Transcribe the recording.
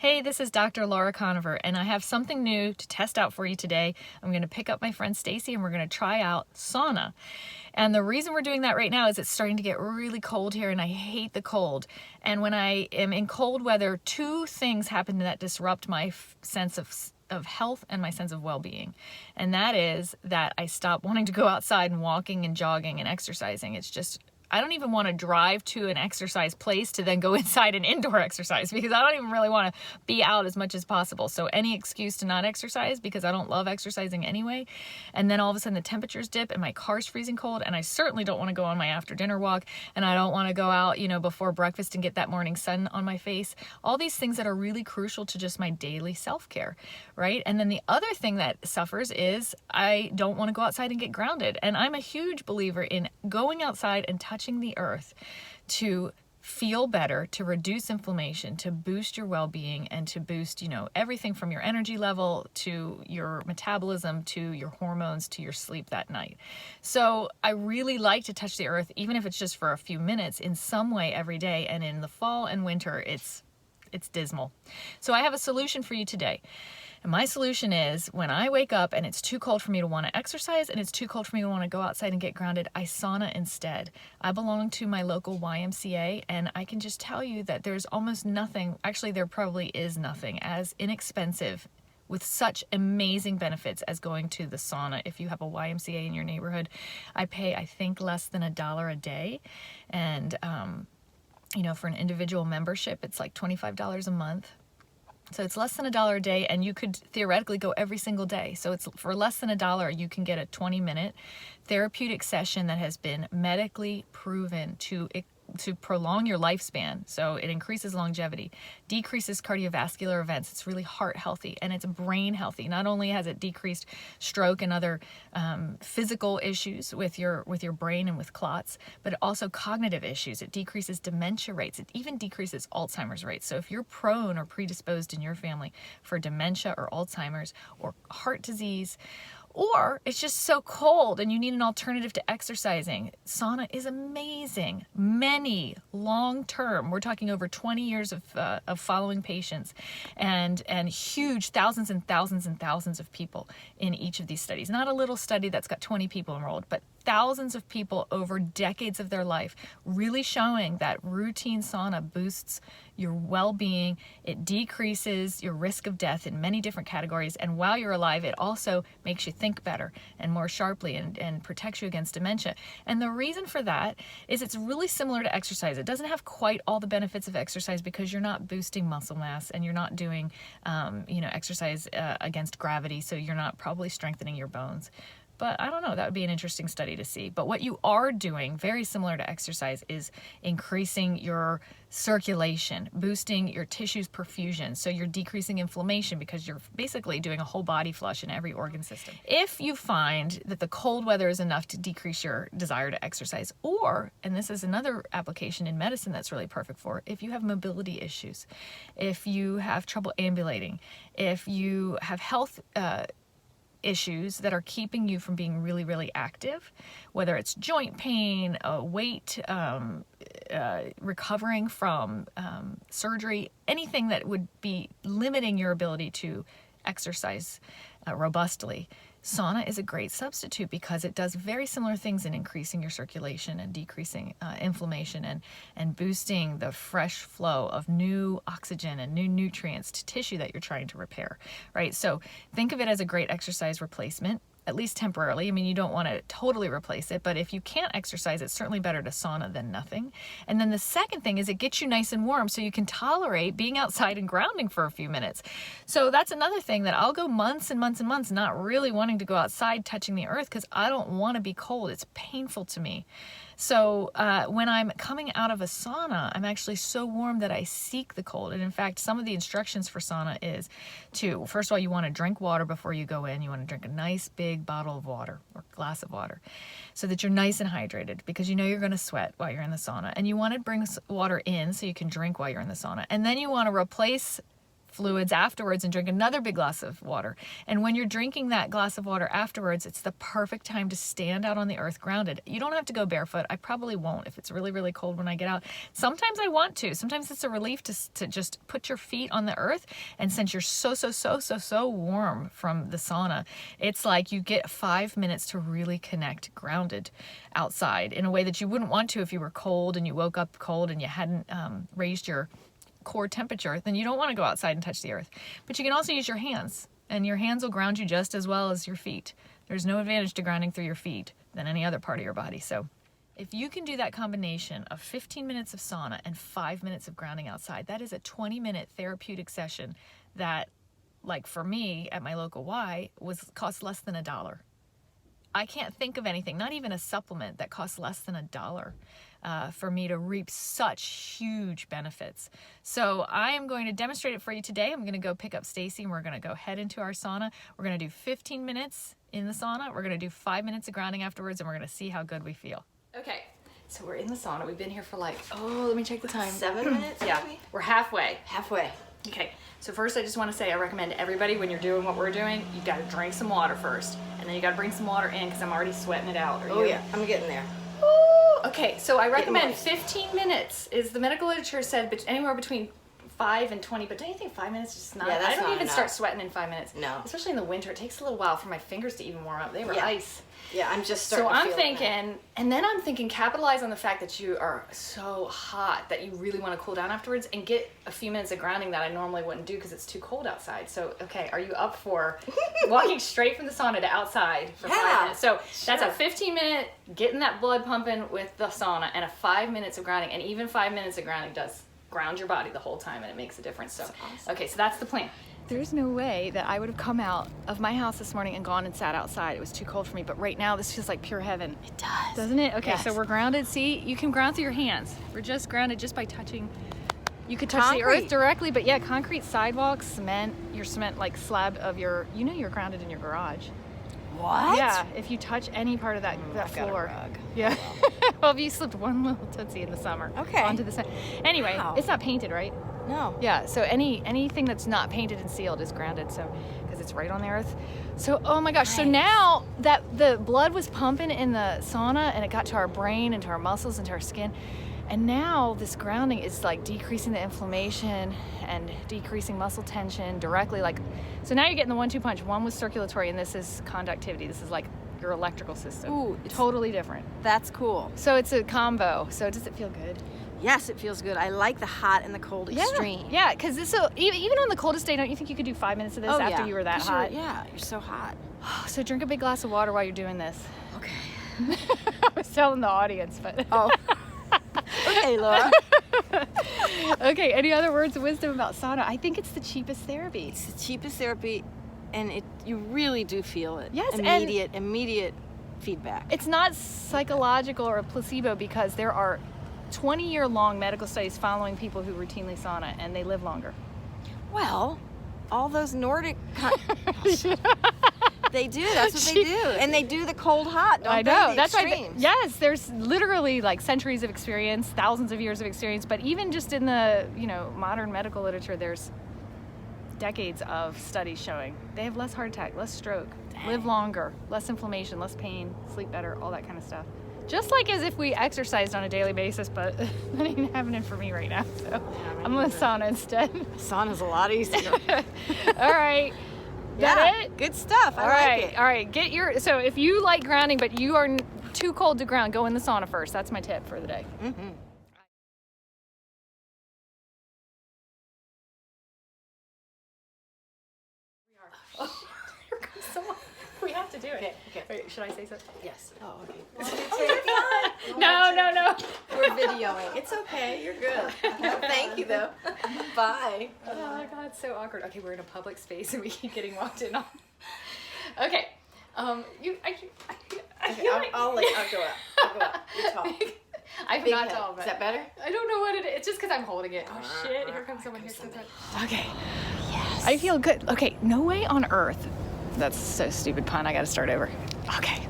Hey, this is Dr. Laura Koniver, and I have something new to test out for you today. I'm going to pick up my friend Stacy and we're going to try out sauna. And the reason we're doing that right now is it's starting to get really cold here and I hate the cold. And when I am in cold weather, two things happen that disrupt my sense of health and my sense of well-being. And that is that I stop wanting to go outside and walking and jogging and exercising. It's just, I don't even want to drive to an exercise place to then go inside and indoor exercise because I don't even really want to be out as much as possible. So any excuse to not exercise because I don't love exercising anyway. And then all of a sudden the temperatures dip and my car's freezing cold and I certainly don't want to go on my after dinner walk and I don't want to go out, before breakfast and get that morning sun on my face. All these things that are really crucial to just my daily self-care, right? And then the other thing that suffers is I don't want to go outside and get grounded. And I'm a huge believer in going outside and touching the earth to feel better, to reduce inflammation, to boost your well-being, and to boost, everything from your energy level to your metabolism, to your hormones, to your sleep that night. So I really like to touch the earth, even if it's just for a few minutes in some way every day. And in the fall and winter, it's dismal. So I have a solution for you today. And my solution is when I wake up and it's too cold for me to want to exercise and it's too cold for me to want to go outside and get grounded, I sauna instead. I belong to my local YMCA and I can just tell you that there's almost nothing, actually there probably is nothing as inexpensive with such amazing benefits as going to the sauna. If you have a YMCA in your neighborhood, I pay, I think, less than $1 a day. And, for an individual membership, it's like $25 a month. So it's less than $1 a day, and you could theoretically go every single day. So it's for less than $1, you can get a 20-minute therapeutic session that has been medically proven to prolong your lifespan. So it increases longevity, decreases cardiovascular events. It's really heart healthy and it's brain healthy. Not only has it decreased stroke and other physical issues with your brain and with clots, but also cognitive issues. It decreases dementia rates. It even decreases Alzheimer's rates. So if you're prone or predisposed in your family for dementia or Alzheimer's or heart disease, or it's just so cold and you need an alternative to exercising, sauna is amazing. Many long-term, we're talking over 20 years of following patients and huge thousands and thousands and thousands of people in each of these studies. Not a little study that's got 20 people enrolled, but thousands of people over decades of their life, really showing that routine sauna boosts your well-being. It decreases your risk of death in many different categories. And while you're alive, it also makes you think better and more sharply and protects you against dementia. And the reason for that is it's really similar to exercise. It doesn't have quite all the benefits of exercise because you're not boosting muscle mass and you're not doing, exercise against gravity. So you're not probably strengthening your bones. But I don't know, that would be an interesting study to see. But what you are doing, very similar to exercise, is increasing your circulation, boosting your tissues perfusion. So you're decreasing inflammation because you're basically doing a whole body flush in every organ system. If you find that the cold weather is enough to decrease your desire to exercise, or, and this is another application in medicine that's really perfect for, if you have mobility issues, if you have trouble ambulating, if you have health issues that are keeping you from being really, really active, whether it's joint pain, weight, recovering from surgery, anything that would be limiting your ability to exercise robustly, sauna is a great substitute because it does very similar things in increasing your circulation and decreasing inflammation and boosting the fresh flow of new oxygen and new nutrients to tissue that you're trying to repair, right? So think of it as a great exercise replacement, at least temporarily. I mean, you don't want to totally replace it, but if you can't exercise, it's certainly better to sauna than nothing. And then the second thing is it gets you nice and warm so you can tolerate being outside and grounding for a few minutes. So that's another thing that I'll go months and months and months not really wanting to go outside touching the earth because I don't want to be cold. It's painful to me. So when I'm coming out of a sauna, I'm actually so warm that I seek the cold. And in fact, some of the instructions for sauna is to, first of all, you want to drink water before you go in. You want to drink a nice big bottle of water or glass of water so that you're nice and hydrated because you know you're going to sweat while you're in the sauna. And you want to bring water in so you can drink while you're in the sauna. And then you want to replace fluids afterwards and drink another big glass of water. And when you're drinking that glass of water afterwards, it's the perfect time to stand out on the earth grounded. You don't have to go barefoot. I probably won't if it's really, really cold when I get out. Sometimes I want to. Sometimes it's a relief to just put your feet on the earth. And since you're so warm from the sauna, it's like you get 5 minutes to really connect grounded outside in a way that you wouldn't want to if you were cold and you woke up cold and you hadn't raised your core temperature. Then you don't want to go outside and touch the earth. But you can also use your hands, and your hands will ground you just as well as your feet. There's no advantage to grounding through your feet than any other part of your body. So if you can do that combination of 15 minutes of sauna and 5 minutes of grounding outside, that is a 20-minute therapeutic session that, like for me at my local Y, cost less than $1. I can't think of anything, not even a supplement, that costs less than $1 for me to reap such huge benefits. So I am going to demonstrate it for you today. I'm going to go pick up Stacy and we're going to go head into our sauna. We're going to do 15 minutes in the sauna. We're going to do 5 minutes of grounding afterwards, and we're going to see how good we feel. Okay, so we're in the sauna. We've been here for like, let me check the time. 7 minutes? Yeah, we're halfway. Halfway. Okay, so first I just want to say I recommend everybody, when you're doing what we're doing, you got to drink some water first. And then you got to bring some water in because I'm already sweating it out. Yeah, I'm getting there. Ooh, okay, so I recommend 15 minutes is the medical literature said, but anywhere between 5 and 20. But don't you think 5 minutes is just not? Yeah, that's I don't not even enough. start sweating in 5 minutes. No. Especially in the winter. It takes a little while for my fingers to even warm up. They were ice. Yeah, I'm just starting So to I'm feel thinking, and then I'm thinking, capitalize on the fact that you are so hot that you really want to cool down afterwards and get a few minutes of grounding that I normally wouldn't do because it's too cold outside. So, okay, are you up for walking straight from the sauna to outside for 5 minutes? So that's a 15-minute getting that blood pumping with the sauna and a 5 minutes of grounding. And even 5 minutes of grounding does ground your body the whole time, and it makes a difference. So, awesome. Okay, so that's the plan. There's no way that I would have come out of my house this morning and gone and sat outside. It was too cold for me, but right now this feels like pure heaven. It does. Doesn't it? Okay, Yes. so we're grounded. See, you can ground through your hands. We're just grounded just by touching. You could touch the earth Concrete. directly, but yeah, concrete, sidewalks, cement, your cement like slab of your, you're grounded in your garage. What? Yeah, if you touch any part of that I've got a floor. rug. Yeah. Well, if you slipped one little tootsie in the summer Okay. onto the cement. Anyway, Wow. it's not painted, right? No. Yeah, so anything that's not painted and sealed is grounded, so because it's right on the earth. So, oh my gosh, so Nice. now that the blood was pumping in the sauna and it got to our brain and to our muscles and to our skin, and now this grounding is like decreasing the inflammation and decreasing muscle tension directly. Like, so now you're getting the 1-2 punch. One was circulatory and this is conductivity. This is like your electrical system. Ooh, it's- totally different. That's cool. So it's a combo. So does it feel good? Yes, it feels good. I like the hot and the cold extreme. Yeah, because this will, even on the coldest day, don't you think you could do 5 minutes of this after you were that 'Cause hot? You're so hot. So drink a big glass of water while you're doing this. Okay. I was telling the audience, but Oh. Okay, Laura. okay. Any other words of wisdom about sauna? I think it's the cheapest therapy. It's the cheapest therapy, and you really do feel it. Yes, and- immediate feedback. It's not psychological or a placebo because there are 20-year-long medical studies following people who routinely sauna, and they live longer. Well, all those Nordic they do. That's what they do, and they do the cold hot. Don't I they? know. The That's why. extremes. Yes, there's literally like centuries of experience, thousands of years of experience. But even just in the modern medical literature, there's decades of studies showing they have less heart attack, less stroke, live longer, less inflammation, less pain, sleep better, all that kind of stuff. Just like as if we exercised on a daily basis, but that ain't happening for me right now. So I'm in the sauna instead. Sauna's a lot easier. All right. Got it? Good stuff. I like it. All right. So if you like grounding, but you are too cold to ground, go in the sauna first. That's my tip for the day. Mm-hmm. Here comes someone. We have to do it. Okay. Wait, should I say something? Yes. Oh, okay. No. We're videoing. It's okay. You're good. Thank you, though. Bye. Oh God, it's so awkward. Okay, we're in a public space and we keep getting walked in on. Okay. I'll go up. You talk. I'm Big not head. tall, but Is that better? I don't know what it is. It's just because I'm holding it. Oh shit! Here comes someone. Here comes someone. Okay. Yes. I feel good. Okay, no way on earth. That's so stupid pun. I got to start over. Okay.